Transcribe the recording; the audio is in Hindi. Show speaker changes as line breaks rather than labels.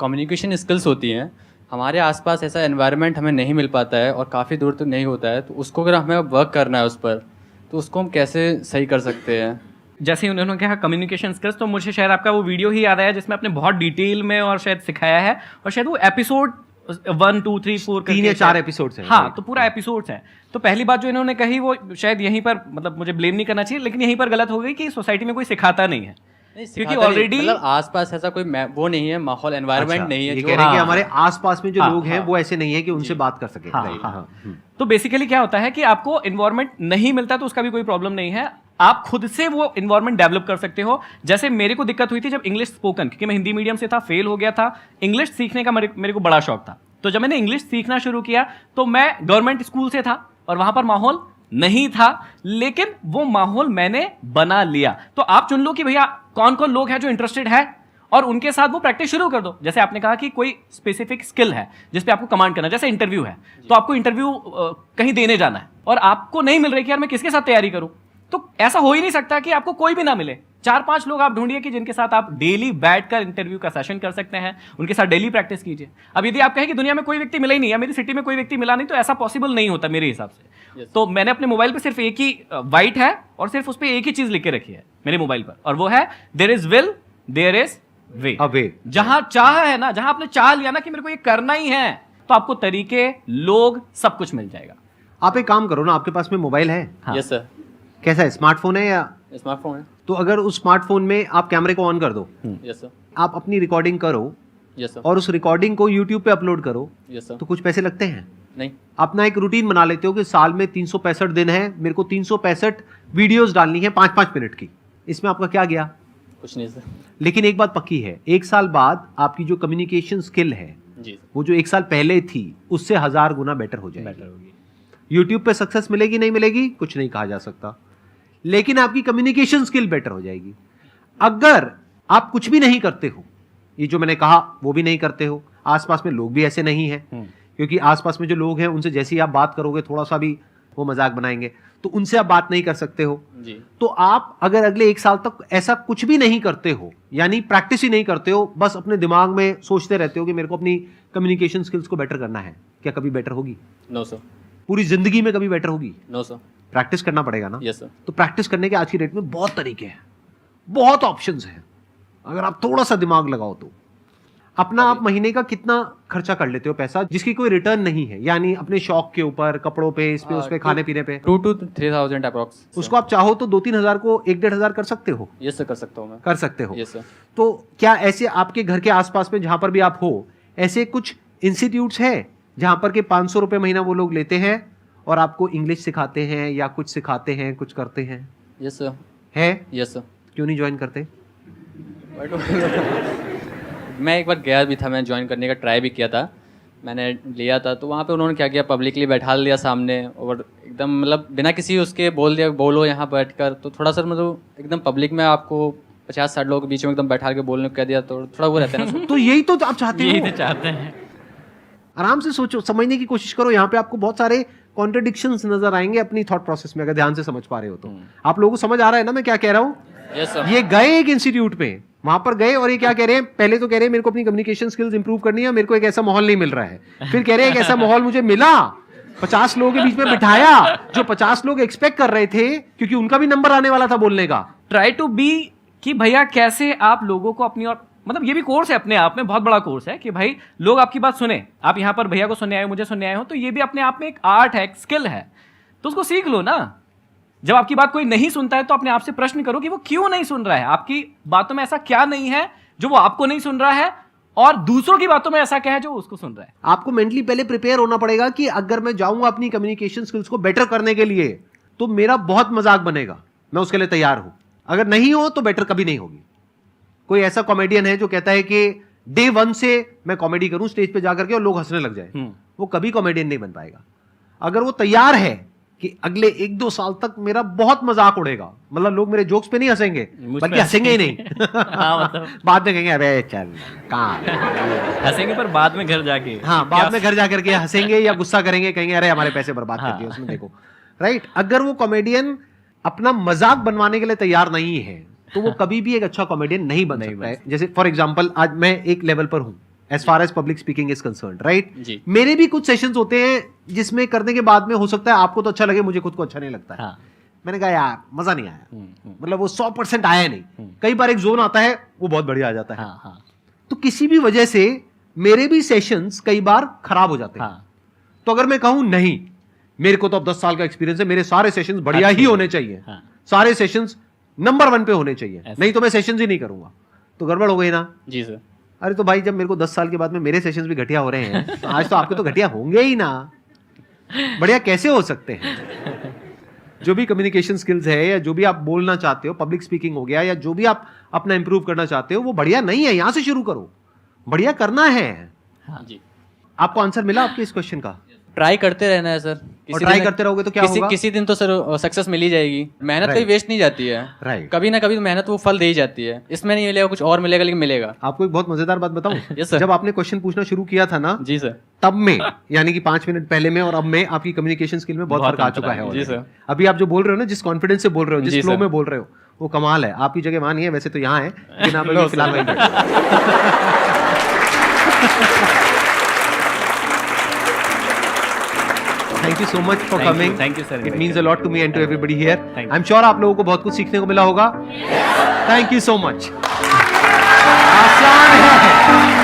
कम्युनिकेशन स्किल्स होती हैं, हमारे आसपास ऐसा एनवायरनमेंट हमें नहीं मिल पाता है और काफ़ी दूर तक नहीं होता है, तो उसको अगर हमें वर्क करना है उस पर, तो उसको हम कैसे सही कर सकते हैं?
जैसे ही उन्होंने कहा कम्युनिकेशन स्किल्स, तो मुझे शायद आपका वो वीडियो ही याद आया जिसमें आपने बहुत डिटेल में और शायद सिखाया है, और शायद वो एपिसोड 1 2 3 4
3 या 4 एपिसोड्स हैं।
हाँ, तो पूरा एपिसोड्स है। तो पहली बात जो इन्होंने कही वो शायद यहीं पर, मतलब मुझे ब्लेम नहीं करना चाहिए, लेकिन यहीं पर गलत हो गई कि सोसाइटी में कोई सिखाता नहीं है, क्योंकि ऑलरेडी
मतलब आसपास ऐसा कोई वो नहीं है, माहौल एनवायरनमेंट नहीं है।
ये
जो
कह रहे हैं कि
हाँ,
हमारे आसपास में जो
हाँ,
लोग हैं
हाँ,
वो ऐसे नहीं है कि उनसे बात कर सके।
हाँ,
राइट,
हाँ। तो बेसिकली क्या होता है कि आपको इन्वायरमेंट नहीं मिलता तो उसका भी कोई प्रॉब्लम नहीं है, आप खुद से वो इन्वायरमेंट डेवलप कर सकते हो। जैसे मेरे को दिक्कत हुई थी जब इंग्लिश स्पोकन, क्योंकि मैं हिंदी मीडियम से था, फेल हो गया था। इंग्लिश सीखने का मेरे को बड़ा शौक था, तो जब मैंने इंग्लिश सीखना शुरू किया तो मैं गवर्नमेंट स्कूल से था और वहां पर माहौल नहीं था, लेकिन वो माहौल मैंने बना लिया। तो आप चुन लो कि भैया कौन कौन लोग हैं जो इंटरेस्टेड है, और उनके साथ वो प्रैक्टिस शुरू कर दो। जैसे आपने कहा कि कोई स्पेसिफिक स्किल है जिस पे आपको कमांड करना है, जैसे इंटरव्यू है, तो आपको इंटरव्यू कहीं देने जाना है और आपको नहीं मिल रही कि यार मैं किसके साथ तैयारी करूं, तो ऐसा हो ही नहीं सकता कि आपको कोई भी ना मिले। 4-5 लोग आप ढूंढिए कि जिनके साथ आप डेली बैठकर इंटरव्यू का सेशन कर सकते हैं, उनके साथ डेली प्रैक्टिस कीजिए। अब यदि आप कहें कि दुनिया में कोई व्यक्ति मिला ही नहीं, या मेरी सिटी में कोई व्यक्ति मिला नहीं, तो ऐसा पॉसिबल नहीं होता मेरे हिसाब से। तो मैंने अपने मोबाइल पे सिर्फ एक ही वाइट है और सिर्फ उस पर एक ही चीज लिख के रखी है मेरे मोबाइल पर, और वो है there is will there is way. जहां चाह है ना, जहां आपने चाह लिया ना कि मेरे को ये करना ही है, तो आपको तरीके, लोग, सब कुछ मिल जाएगा।
आप एक काम करो ना, आपके पास में मोबाइल है?
यस सर,
कैसा है, स्मार्टफोन है या?
स्मार्टफोन है।
तो अगर उस स्मार्टफोन में आप कैमरे को ऑन कर दो,
यस सर,
आप अपनी रिकॉर्डिंग करो
यस सर,
और उस रिकॉर्डिंग को यूट्यूब पे अपलोड करो,
यस सर।
तो कुछ पैसे लगते हैं?
नहीं,
अपना एक रूटीन बना लेते हो कि साल में 365 दिन है, मेरे को 365 वीडियोस डालनी है 5-5 मिनट की। इसमें आपका क्या गया?
कुछ नहीं सर।
लेकिन एक बात पक्की है, 1 साल बाद आपकी जो कम्युनिकेशन स्किल है
जी सर,
वो जो 1 साल पहले थी उससे 1000 गुना बेटर हो जाएगी।
बेटर होगी।
यूट्यूब पे सक्सेस मिलेगी नहीं मिलेगी कुछ नहीं कहा जा सकता, लेकिन आपकी कम्युनिकेशन स्किल बेटर हो जाएगी। अगर आप कुछ भी नहीं करते हो, ये जो मैंने कहा वो भी नहीं करते हो, आसपास में लोग भी ऐसे नहीं है, क्योंकि आसपास में जो लोग हैं उनसे जैसे ही आप बात करोगे थोड़ा सा भी वो मजाक बनाएंगे, तो उनसे आप बात नहीं कर सकते हो।
जी,
तो आप अगर अगले 1 साल तक ऐसा कुछ भी नहीं करते हो, यानी प्रैक्टिस ही नहीं करते हो, बस अपने दिमाग में सोचते रहते हो कि मेरे को अपनी कम्युनिकेशन स्किल्स को बेटर करना है, क्या कभी बेटर होगी?
नो सर,
पूरी जिंदगी में कभी बेटर होगी?
No sir.
प्रैक्टिस करना पड़ेगा ना।
Yes sir.
तो प्रैक्टिस करने के आज की डेट में बहुत तरीके हैं, बहुत ऑप्शंस हैं, अगर आप थोड़ा सा दिमाग लगाओ तो। अपना आप महीने का कितना खर्चा कर लेते हो पैसा जिसकी कोई रिटर्न नहीं है, यानी अपने शौक के ऊपर, कपड़ों पे, इस पे, उस पे, खाने पीने पे?
2 to 3,000 अप्रॉक्स।
उसको आप चाहो तो 2-3 हजार को 1-1.5 हजार कर सकते हो।
यस सर, कर सकता हूँ मैं।
कर सकते हो।
Yes sir.
तो क्या ऐसे आपके घर के आसपास में जहां पर भी आप हो, ऐसे कुछ इंस्टीट्यूट्स है जहां पर के 500 रुपए महीना वो लोग लेते हैं और आपको इंग्लिश सिखाते हैं या कुछ सिखाते हैं, कुछ करते हैं?
Yes sir.
है?
Yes sir.
क्यों नहीं ज्वाइन करते?
मैं एक बार गया भी था, मैं ज्वाइन करने का ट्राई भी किया था, मैंने लिया था, तो वहाँ पे उन्होंने क्या किया, पब्लिकली बैठा लिया सामने और एकदम मतलब बिना किसी उसके बोल दिया बोलो यहाँ बैठकर। तो थोड़ा सा मतलब एकदम पब्लिक में आपको 50-60 लोगों के बीच में एकदम बैठा के बोलने को कह दिया, तो थोड़ा वो रहता है ना।
तो यही तो आप चाहते
यही
हो।
तो चाहते हैं।
आराम से सोचो, समझने की कोशिश करो, यहाँ पे आपको बहुत सारे कॉन्ट्रडिक्शंस नजर आएंगे अपनी थॉट प्रोसेस में, अगर ध्यान से समझ पा रहे हो तो। आप लोगों को समझ आ रहा है ना मैं क्या कह रहा हूँ?
Yes sir.
ये गए एक इंस्टीट्यूट पे, वहां पर गए और ये क्या कह रहे हैं, पहले तो कह रहे हैं मेरे को अपनी कम्युनिकेशन स्किल्स इंप्रूव करनी है, मेरे को एक ऐसा माहौल नहीं मिल रहा है। फिर कह रहे हैं एक ऐसा माहौल मुझे मिला, 50 लोगों के बीच में बिठाया, जो 50 लोग एक्सपेक्ट कर रहे थे, क्योंकि उनका भी नंबर आने वाला था बोलने का।
ट्राई टू बी कि भैया कैसे आप लोगों को अपनी, और मतलब ये भी कोर्स है अपने आप में, बहुत बड़ा कोर्स है कि भाई लोग आपकी बात सुने। आप यहाँ पर भैया को सुनने आए हो, मुझे सुनने आए हो, तो ये भी अपने आप में एक आर्ट है, एक स्किल है, तो उसको सीख लो ना। जब आपकी बात कोई नहीं सुनता है तो अपने आप से प्रश्न करो कि वो क्यों नहीं सुन रहा है, आपकी बातों में ऐसा क्या नहीं है जो वो आपको नहीं सुन रहा है, और दूसरों की बातों में ऐसा क्या है जो उसको सुन रहा है।
आपको मेंटली पहले प्रिपेयर होना पड़ेगा कि अगर मैं जाऊंगा अपनी कम्युनिकेशन स्किल्स को बेटर करने के लिए तो मेरा बहुत मजाक बनेगा, मैं उसके लिए तैयार हूं। अगर नहीं हो तो बेटर कभी नहीं होगी। कोई ऐसा कॉमेडियन है जो कहता है कि डे 1 से मैं कॉमेडी करूं स्टेज पे जाकर के और लोग हंसने लग जाए, वो कभी कॉमेडियन नहीं बन पाएगा। अगर वो तैयार है कि अगले 1-2 साल तक मेरा बहुत मजाक उड़ेगा, मतलब लोग मेरे जोक्स पे नहीं हंसेंगे बल्कि हंसेंगे ही नहीं।
हाँ, मतलब
बाद में कहेंगे अरे चल कहाँ,
हंसेंगे पर बाद में घर जाके।
हाँ बाद में घर जाकर के हंसेंगे या गुस्सा करेंगे, कहेंगे अरे हमारे पैसे बर्बाद कर दिए उसमें देखो। राइट? अगर वो कॉमेडियन अपना मजाक बनवाने के लिए तैयार नहीं है तो वो कभी भी एक अच्छा कॉमेडियन नहीं बन सकता है। जैसे फॉर एग्जाम्पल आज मैं एक लेवल पर हूं, as far as public speaking is concern, right?
जी।
मेरे भी कुछ सेशंस होते हैं जिसमें करने के बाद में हो सकता है आपको तो अच्छा लगे, मुझे खुद को अच्छा नहीं लगता है।
हाँ।
मैंने कहा यार मजा नहीं आया, मतलब वो 100% आया नहीं। कई बार एक जोन आता है वो बहुत बढ़िया आ जाता है।
हाँ, हाँ,
तो किसी भी वजह से मेरे भी सेशंस कई बार खराब हो जाते हैं।
हाँ।
तो अगर मैं कहूं नहीं, मेरे को तो अब 10 साल का एक्सपीरियंस है, मेरे सारे सेशंस बढ़िया ही होने चाहिए,
हाँ।
सारे सेशंस नंबर 1 पे होने चाहिए,
ऐसा।
नहीं तो मैं सेशंस ही नहीं करूंगा, तो गड़बड़ हो गई ना।
जी सर।
अरे तो भाई जब मेरे को 10 साल के बाद में मेरे सेशंस भी घटिया हो रहे हैं, तो आज तो आपके तो घटिया होंगे ही ना। बढ़िया कैसे हो सकते हैं? जो भी कम्युनिकेशन स्किल्स है या जो भी आप बोलना चाहते हो, पब्लिक स्पीकिंग हो गया या जो भी आप अपना इंप्रूव करना चाहते हो, वो बढ़िया नहीं है। यहां से शुरू करो, बढ़िया करना है।
हाँ।
जी।
आपको आंसर मिला आपके इस क्वेश्चन का?
ट्राई करते रहना है सर।
और ट्राई करते रहोगे तो क्या होगा?
किसी दिन तो सर सक्सेस मिल ही जाएगी। मेहनत कभी
Right.
वेस्ट नहीं जाती है।
Right.
कभी ना कभी तो मेहनत वो फल दे ही जाती है। इसमें नहीं मिलेगा, कुछ और मिलेगा, लेकिन मिलेगा।
आपको एक बहुत मजेदार बात बताऊं?
Yes, sir.
जब आपने क्वेश्चन पूछना शुरू किया था ना,
जी सर।
तब में यानी कि 5 मिनट पहले में और अब में आपकी कम्युनिकेशन स्किल में बहुत फर्क आ चुका है।
जी
already.
सर।
अभी आप जो बोल रहे हो ना, जिस कॉन्फिडेंस से बोल रहे हो,
जी
जिस फ्लो
सर।
में बोल रहे हो, वो कमाल है। आपकी जगह वहां नहीं है, वैसे तो यहाँ है, लेकिन आप अभी फिलहाल वहीं बैठे हो। Thank you so much for coming.
Thank you, sir.
It means a lot to me and to everybody here.
Thank you.
I'm sure आप लोगों को बहुत कुछ सीखने को मिला होगा। Thank you so much. आसान है।